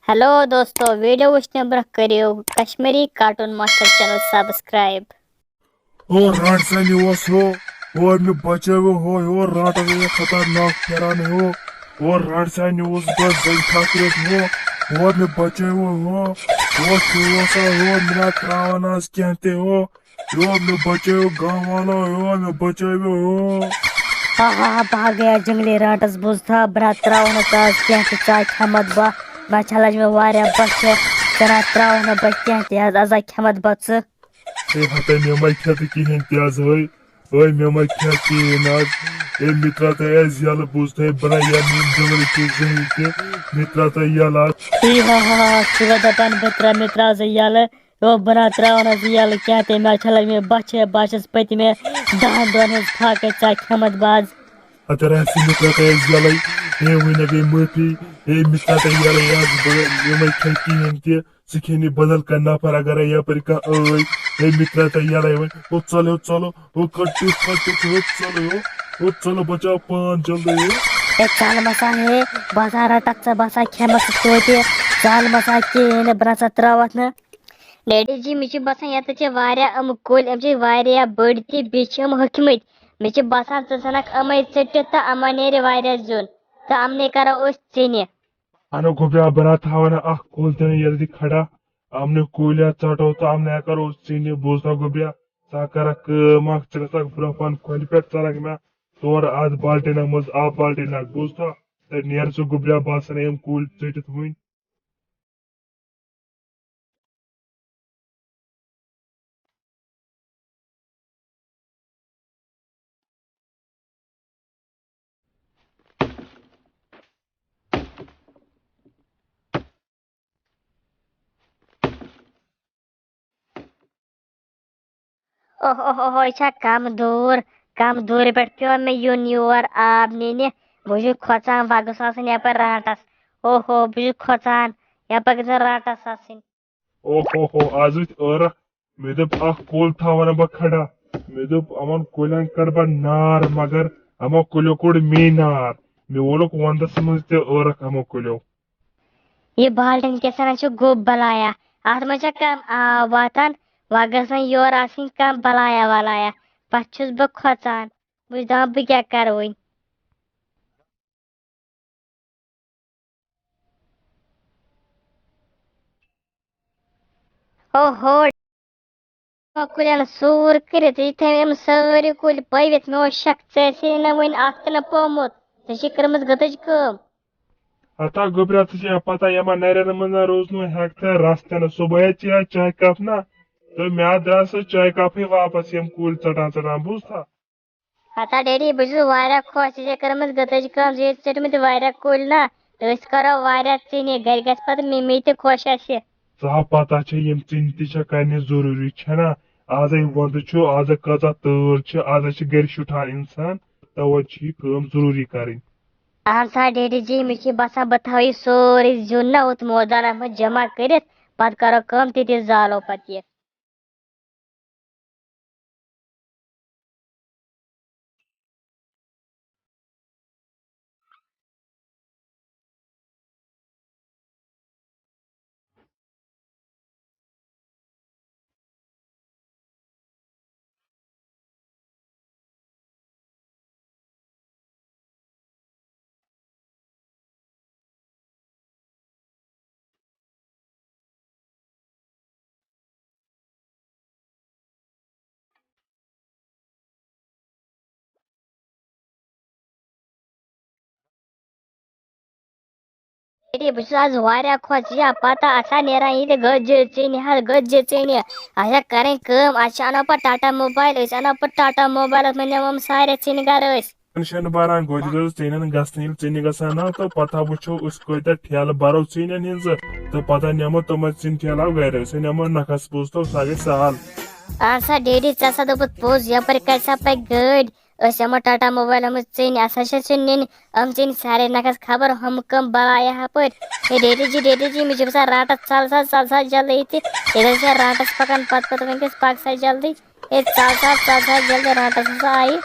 Hello दोस्तों, video वुचने bro करियो Kashmiri cartoon master channel subscribe. और राट सा न्यूज हो और मैं बचे हुए हो और राट ये खतरनाक फैरान हो और राट सा न्यूज बस जन ठाकरे हो और मैं बचे हुए हो और क्यों सा हो मेरा त्रावनास कहते हो यो मैं बचे हुए गाँव वाला हो मैं बचे हुए हो। हा हा हा भाग गया जंगली राटस बुज था बना त्रावन ताज क्या चा खमत बा ना चलज में वारिया बच तना त्रावन बच क्या आजा खमत बच। हता मे मा खेत कहें तज हई मे मा खेत कहें आज मित्रा तज यल बुझ बना या मीन जंगल के जहन के मित्रा यल आज। ही हा हा हा सुबह दपन मित्रा से यल यो बना त्रावन से यल क्या ते मैं चलज में बच बचस पत में दहन दोन फाक चा खमत बाज। अगर ऐसी मित्रा यल ए वन गई माफी ए मित्रा यल आज मे मा खेत कहें ते सह बदल कर नफर अगर यपर कह ए मित्रा यल वन ओ चलो ओ कट्टू कट्टू ओ चलो बचाओ पान जल्दी ए चाल मसा है बसा रटक बसा खेमस तोते चाल मसा के बना त्रावत न डैडी जी मे बसान ये वारिया कुल वारिया बड़ तम हकमत मे बसान सनक अमे टित तो अमा नेर वारिया जुन तो अमने करो चीन। अनो गोब्रा बना था कुल दिन यदि खड़ा हमने कुलिया चटो तो हमने करो चीनी बोझा गोब्रिया सा कर चलक ब्रोफान खोल पे चलक मैं तोर आज बाल्टीना मज आप बाल्टीना बोझा ते नेर सु गोब्रिया बासन एम कुल चटित हुई। ओह ओह ओह यह कम दूर पे पे मे युन योर आब नीन बह खोचान वगस यपर राटस ओहो बह खोचान यपर गई राटस आन। ओहो आज एर मे दप कुल था बह खड़ा मे दप अमन कुलन कर बह नार मगर अमो कुलो कोड़ मे नार मे वोलुक वंदस मज ते ërक अमो कुलो। ये बाल्टन के सन गोब बलाया अत मे कम आब वातान वह गसन योर आसिन कम बलाया वलाया पस बह खोचान बह दपान बह क्या कर वन। ओहो कुल सूर कर सारी कुल पवित मे शक ऐसे वन वन पोमुत कर्म गतच कम। हता गोबरा तुझे पता यमा नरन मन रोज नु हेक्ट रास्ते सुबह चे चाय कप ना तो मैं द्रा सो चाय कप ही वापस यम कूल चटान बूझता। हता डैडी बस वारिया खुश कर्म गतच कम चटमत वारिया कुल ना तो करो वारिया चीन घर गस पे मम्मी ते खुश आसे। सह पता छे यम चिन ति करने जरूरी छे ना आज वंद छु आज कजा तर छ आज घर शुठान इंसान तव काम जरूरी करें। अहन सा डैडी जी मे बसान बह थो सोरे जुन ना उत मोदान मे जमा कर पत करो कम ती जालो पत ये। डैडी बस आज वारिया खुश यह पता अच्छा नेरा ये गज चीन हर गज चीन अच्छा करें कम अच्छा अनो पर टाटा मोबाइल अनो पर टाटा मोबाइल में नम सारे चीन घर टेंशन बारान गोज चीन गसन चीन गसान ना तो पता वो उस कत ठेल बरो चीन हिंज तो पता नमो तुम चीन ठेल गर नमो नखस पूछ तो सह गई सहल। सा डैडी चसा दोपत पोज यपर कैसा पे गड अमो टाटा मोबाइल हम चीन अच्छा नीन चीन सारे नखस खबर हम कम बलाया हपर ये डैडी जी मुझे बसा राटस चल सा जल्दी इधर से राटस पकन पत वनकस पक सा जल्दी ये चल सा जल्दी राटस आई